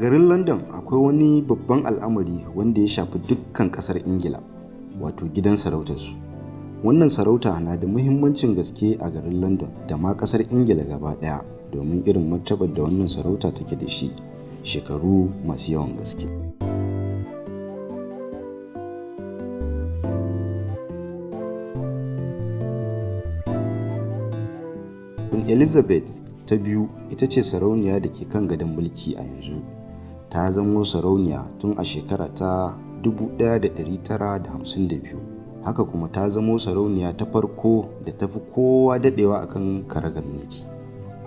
garin London akwai wani babban al'amari wanda ya shafi dukkan ƙasar Ingila, wato gidan sarautarsu. Wannan sarauta na da muhimmancin gaske a garin London da ma ƙasar Ingila gaba ɗaya, domin irin martabar da wannan sarauta take da shi shekaru masu yawan gaske. Queen Elizabeth ta biyu ita ce sarauniya da ke kan gadon mulki a yanzu. Ta zamo sarauniya tun a shekara ta 1952. Haka kuma ta zamo sarauniya ta farko da ta fi kowa daɗewa akan karagar mulki.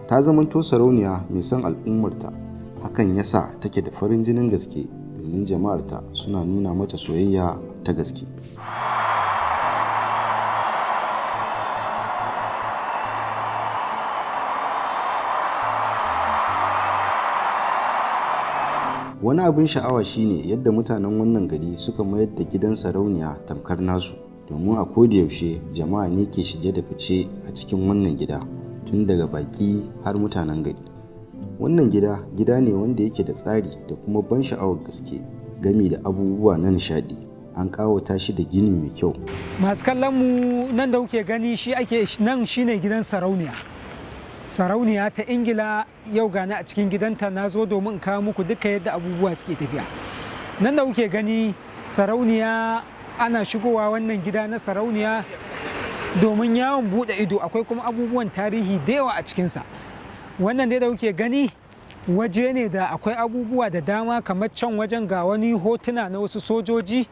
Ta zamanto sarauniya mai son al'ummarta, hakan yasa take da farin jinin gaske domin jama'arta suna nuna mata soyayya ta gaske. Wani abin sha'awa shine yadda mutanen wannan gari suka mayar da gidan sarauniya tamkar nasu, domin a kodayaushe jama'a ne ke shige da fice a cikin wannan gida, tun daga baki har mutanen gari. Wannan gida ne wanda yake da tsari da kuma ban sha'awar gaske, gami da abubuwa na nishadi. An kawata shi da gini mai kyau. Masu kallon mu nan da kuke gani nan shine gidan sarauniya. Sarauniya ta Ingila, yau gani a cikin gidanta na zo domin kawo muku duka yadda abubuwa suke tafiya. Nan da kuke gani sarauniya, ana shigowa wannan gida na sarauniya domin yawon bude ido, akwai kuma abubuwan tarihi da yawa a cikinsa. Wannan dai da kuke gani waje ne da akwai abubuwa da dama, kamar can wajen ga wani hotuna na wasu sojoji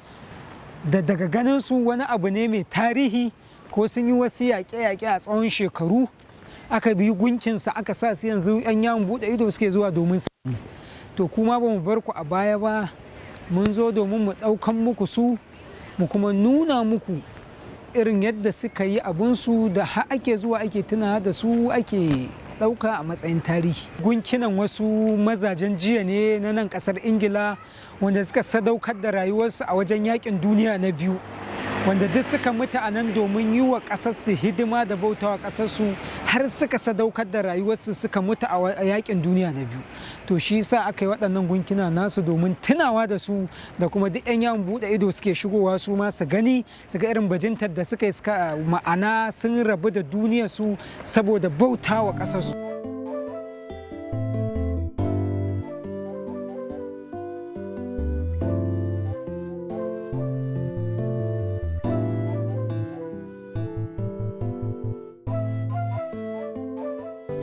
da daga ganin su wani abu ne mai tarihi, ko sun yi wasu yaƙe-yaƙe a tsawon shekaru. Aka bi gunkinsa aka sa su, yanzu 'yan yawon buɗe ido suke zuwa domin su. To kuma ba mu bar ku a baya ba, mun zo domin mu ɗaukan muku su, mu kuma nuna muku irin yadda suka yi abinsu da har ake zuwa ake tunawa da su, ake ɗauka a matsayin tarihi. Gunkinan wasu mazajen jiya ne na nan ƙasar Ingila, wanda suka sadaukar da rayuwarsu a wajen yaƙin duniya na biyu, wanda duk suka mutu a nan domin yi wa ƙasarsu hidima da bautawa ƙasarsu, har suka sadaukar da rayuwarsu suka mutu a yaƙin duniya na biyu. To shi yasa aka yi waɗannan gunkina nasu domin tunawa da su, da kuma duk 'yan yawon buɗe ido suke shigowa su ma su gani, su ga irin bajintar da suka yi, ma'ana sun rabu da duniyarsu saboda bautawa ƙasarsu.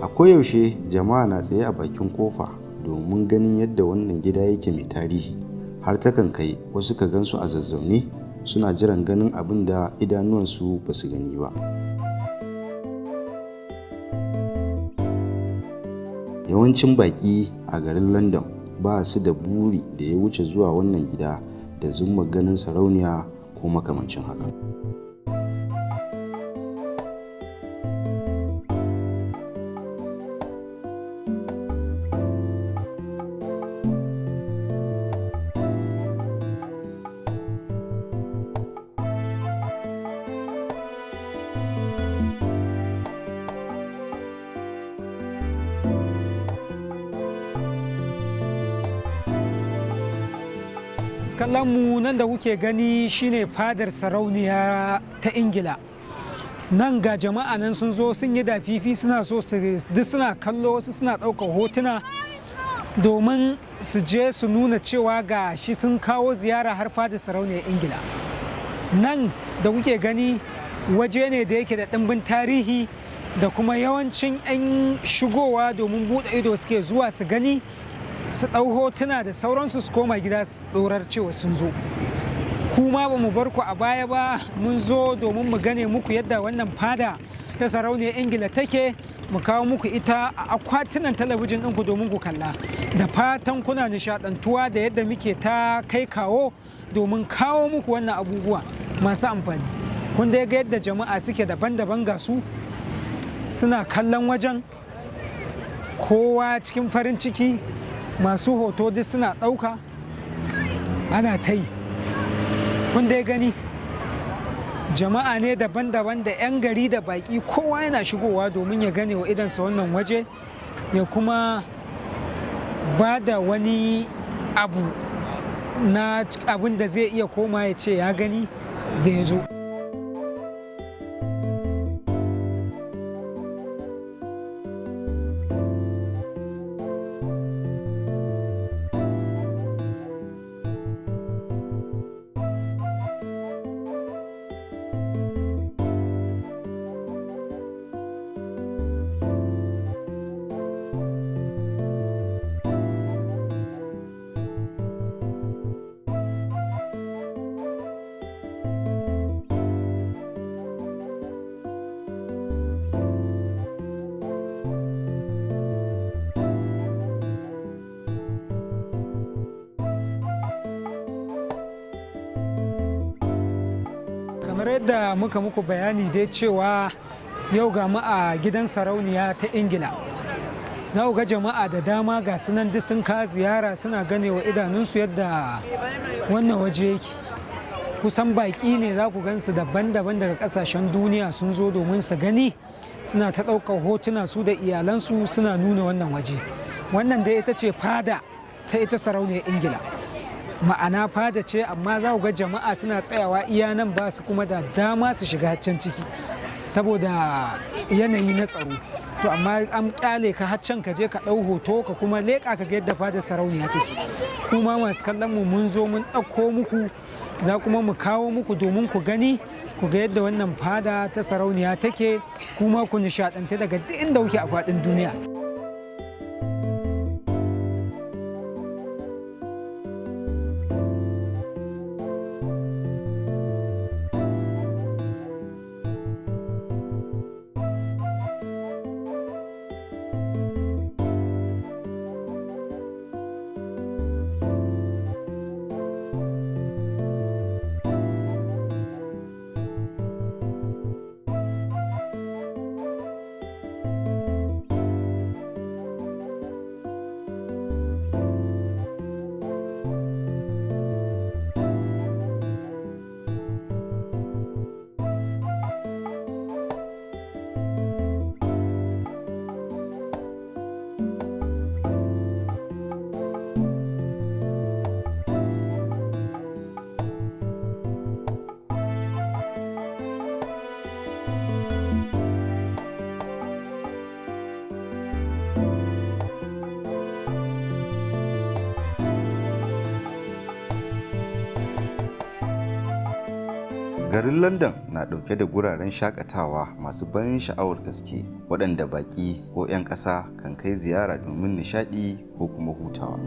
A koyaushe jama'a na tsaye a bakin kofa domin ganin yadda wannan gida yake mai tarihi, har takan kai wasu ka gansu a zazzaune suna jiran ganin abin da idanuwansu ba su gani ba. Yawancin baƙi a garin London ba su da buri da ya wuce zuwa wannan gida da zumma ganin sarauniya ko makamancin haka. Kallonmu nan da kuke gani shine fadar sarauniya ta Ingila. Nan ga jama'a nan sun zo sun yi dafifi, suna so duk suna kallo, wasu suna ɗaukar hotuna domin su je su nuna cewa ga shi sun kawo ziyara har fadar sarauniyar Ingila. Nan da kuke gani waje ne da yake da ɗimbin tarihi, da kuma yawancin 'yan shigowa domin buɗe ido suke zuwa su gani, su ɗau hotuna da sauransu su koma gida su ɗorar cewa sun zo. Kuma ba mu bar ku a baya ba, mun zo domin mu gane muku yadda wannan fada ta sarauniyar Ingila take, mu kawo muku ita a akwatunan talabijin ɗinku domin ku kalla. Da fatan kuna nishaɗantuwa da yadda muke ta kai kawo domin kawo muku wannan abubuwa masu amfani. Kun dai ga yadda jama'a suke daban-daban, ga su suna kallon wajen, kowa cikin farin ciki. Masu hoto duk suna ɗauka, ana ta yi. Kun dai gani jama'a ne daban-daban, da 'yan gari da baƙi, kowa yana shigowa domin ya gane wa idansa wannan waje, ya kuma ba da wani abu na abin da zai iya koma ya ce ya gani da ya zo. Kamar yadda muka muku bayani dai cewa yau ga mu a gidan sarauniya ta Ingila, za ku ga jama'a da dama ga sunan duk sun ka ziyara suna ganewa idanunsu yadda wannan waje yake. Kusan baƙi ne za ku gansu daban-daban daga ƙasashen duniya sun zo domin su gani, suna ta ɗaukar hotuna su da iyalansu suna nuna wannan waje. Wannan dai ita ce fada ta ita sarauniyar Ingila. Ma'ana fada ce, amma za ku ga jama'a suna tsayawa iya nan, ba su kuma da dama su shiga can ciki saboda yanayi na tsaro. To amma an kyale ka haccan ka je ka ɗau hoto ka kuma leƙa ka ga yadda fadar sarauniya take. Kuma masu kallon mu mun zo mun ɗauko muku, za kuma mu kawo muku domin ku gani, ku ga yadda wannan fada ta sarauniya take, kuma ku nishaɗanta daga duk inda kuke a faɗin duniya. Garin London na ɗauke da guraren shakatawa masu ban sha'awar gaske waɗanda baƙi ko 'yan ƙasa kan kai ziyara domin nishaɗi ko kuma hutawa.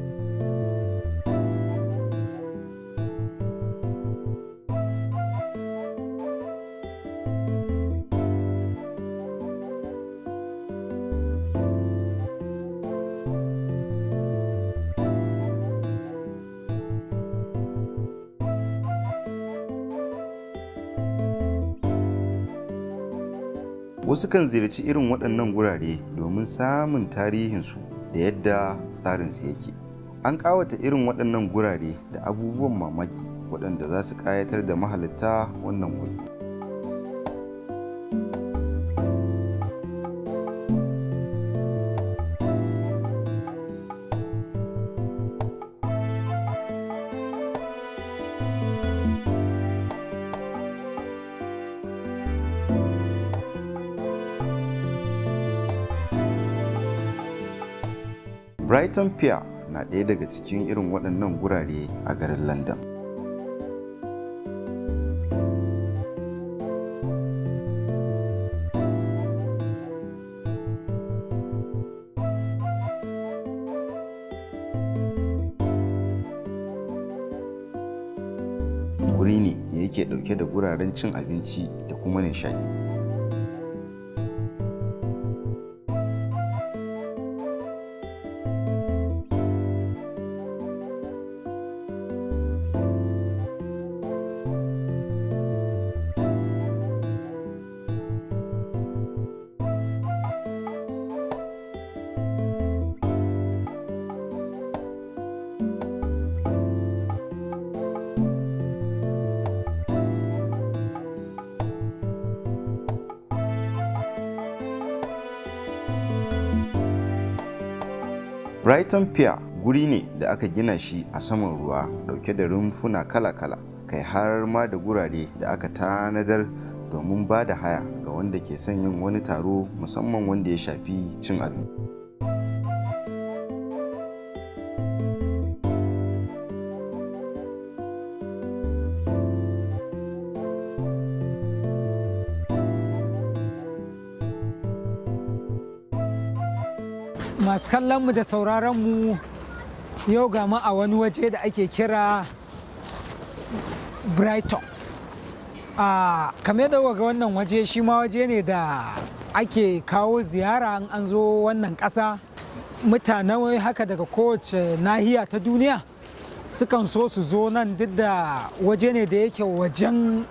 Wasu kan ziyarci irin waɗannan gurare domin samun tarihinsu da yadda tsarinsu yake. An ƙawata irin waɗannan gurare da abubuwan mamaki waɗanda za su ƙayatar da mahalarta wannan wuri. Brighton Pier na ɗaya daga cikin irin waɗannan gurare a garin London. Wuri ne da yake ɗauke da guraren cin abinci da kuma nishaɗi. Brighton Pier guri ne da aka gina shi a saman ruwa dauke da rumfuna kala-kala, kai har ma da gurare da aka tanadar domin ba da haya ga wanda ke son yin wani taro musamman wanda ya shafi cin abinci. Masu kallon mu da sauraron mu, yau ga mu a wani waje da ake kira Brighton. Kamar da ga wannan waje, shi ma waje ne da ake kawo ziyara in an zo wannan ƙasa. Mutane haka daga kowace nahiya ta duniya sukan so su zo nan, duk da waje ne da yake wajen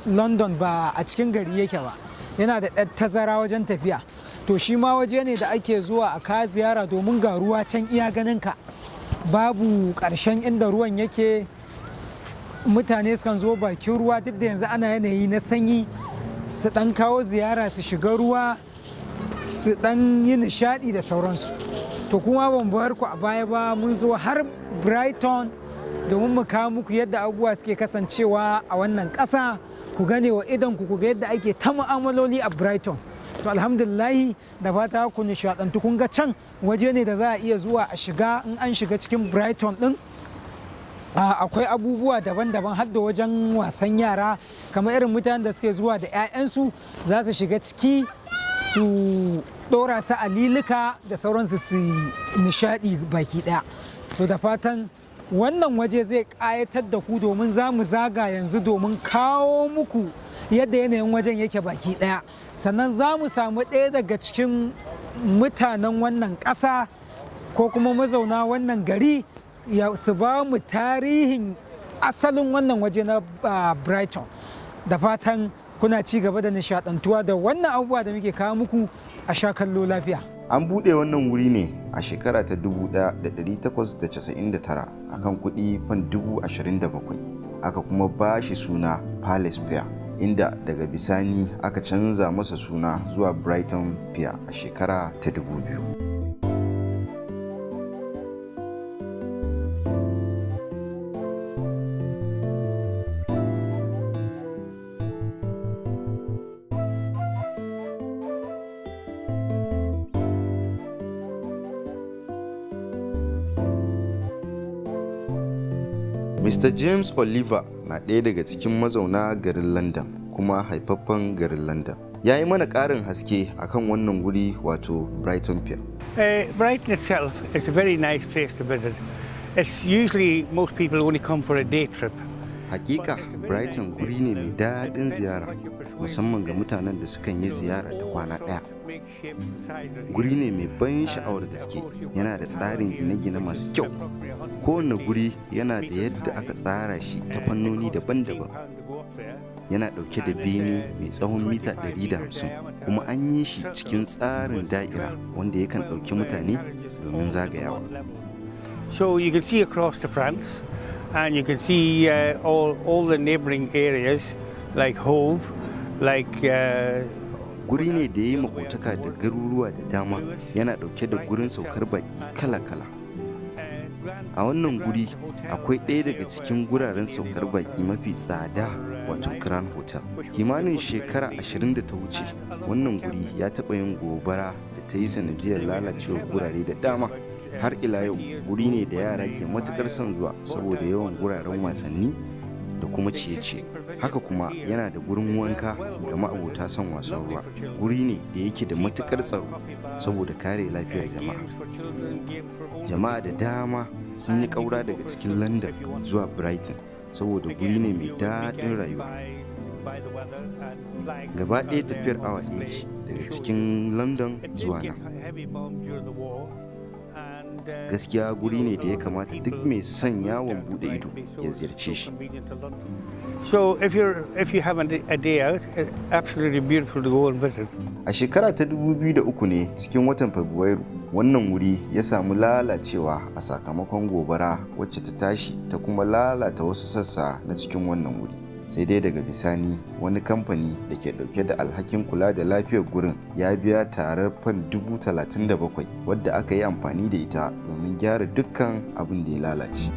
London, ba a cikin gari yake ba, yana da ɗan tazara wajen tafiya. To shi ma waje ne da ake zuwa a ka ziyara domin ga ruwa can iya ganinka, babu ƙarshen inda ruwan yake. Mutane sukan zo bakin ruwa, duk da yanzu ana yanayi na sanyi, su ɗan kawo ziyara, su shiga ruwa, su ɗan yi nishaɗi da sauransu. To kuma ban bar ku a baya ba, mun zo har Brighton domin mu kawo muku yadda abubuwa suke kasancewa a wannan ƙasa, ku gane wa idonku, ku ga yadda ake ta mu'amaloli a Brighton. To alhamdulillahi, da fata ku nishaɗantu. Kun ga can waje ne da za a iya zuwa a shiga. In an shiga cikin Brighton ɗin, akwai abubuwa daban-daban, har da wajen wasan yara, kamar irin mutanen da suke zuwa da 'ya'yansu za su shiga ciki su ɗora su a lilika da sauransu, su nishaɗi baki ɗaya. To da fatan wannan waje zai ƙayatar da ku, domin za mu zaga yanzu domin kawo muku yadda yanayin wajen yake baki ɗaya. Sannan za mu samu ɗaya daga cikin mutanen wannan ƙasa ko kuma mazauna wannan gari, su ba mu tarihin asalin wannan waje na Brighton. Da fatan kuna ci gaba da nishaɗantuwa da wannan abubuwa da muke kawo muku. A sha kallo lafiya. An buɗe wannan wuri ne a shekara ta 1899 akan kuɗi fan 27,000, aka kuma ba shi suna Palace Pier, inda daga bisani aka canza masa suna zuwa Brighton Pier a shekara ta 2000. Mr. James Oliver na ɗaya daga cikin mazauna garin London kuma haifaffen garin London. Ya yi mana ƙarin haske akan wannan guri, wato Brighton Pier. Brighton itself is a very nice place to visit. It's usually most people only come for a day trip. Hakika Brighton guri ne mai daɗin ziyara, musamman ga mutanen da sukan yi ziyara ta kwana ɗaya. Guri ne mai ban sha'awar gaske, yana da tsarin gine-gine masu kyau. Kowane guri yana da yadda aka tsara shi ta fannoni daban-daban. Yana ɗauke da bene mai tsawon mita 150, kuma an yi shi cikin tsarin da'ira wanda yakan ɗauki mutane domin zagayawa. So you can see across to France, and you can see all the neighboring areas like Hove, like guri ne da ya yi makotaka da garuruwa da dama, yana ɗauke da gurin saukar baki kala-kala. A wannan guri akwai ɗaya daga cikin guraren saukar baki mafi tsada, wato Grand Hotel. Kimanin shekara 20 da ta wuce, wannan guri ya taɓa yin gobara da ta yi sanadiyar lalacewar gurare da dama. Har ila yau guri ne da yara ke matukar son zuwa saboda yawan guraren wasanni da kuma ciye-ciye. Haka kuma yana da gurin wanka ga ma'abota son wasan ruwa. Guri ne da yake da matukar tsaro saboda kare lafiyar jama'a. Jama'a da dama sun yi ƙaura daga cikin London zuwa Brighton saboda guri ne mai daɗin rayuwa. Gaba ɗaya tafiyar awa ɗaya ce daga cikin London zuwa nan. Gaskiya guri ne da ya kamata duk mai son yawon bude ido ya ziyarce shi. So if you have a day out, it's absolutely beautiful to go and visit. A shekara ta 2003 ne cikin watan Fabrairu, wannan wuri ya samu lalacewa a sakamakon gobara wacce ta tashi ta kuma lalata wasu sassa na cikin wannan wuri. sai dai daga bisani wani kamfani da ke dauke da alhakin kula da lafiyar gurin ya biya tarar fan 37,000 wadda aka yi amfani da ita domin gyara dukkan abin da ya lalace.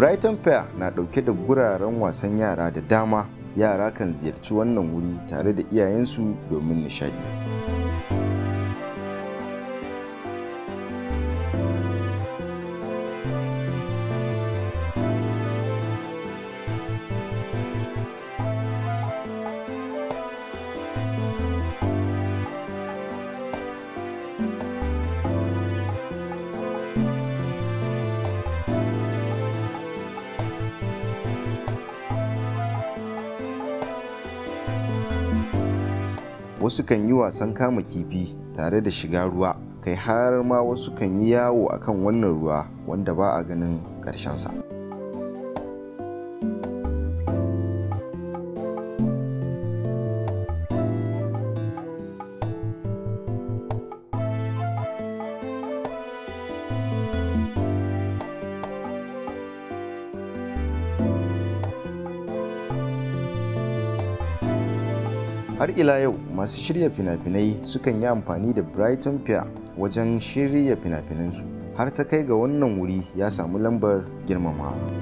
Brighton Fair na ɗauke da guraren wasan yara da dama. Yara kan ziyarci wannan wuri tare da iyayensu domin nishaɗi. Wasu kan yi wasan kama kifi tare da shiga ruwa, kai har ma wasu kan yi yawo akan wannan ruwa wanda ba a ganin ƙarshensa. Har ila yau masu shirya fina-finai sukan yi amfani da Brighton Fair wajen shirya fina-finansu, har ta kai ga wannan wuri ya samu lambar girmamawa.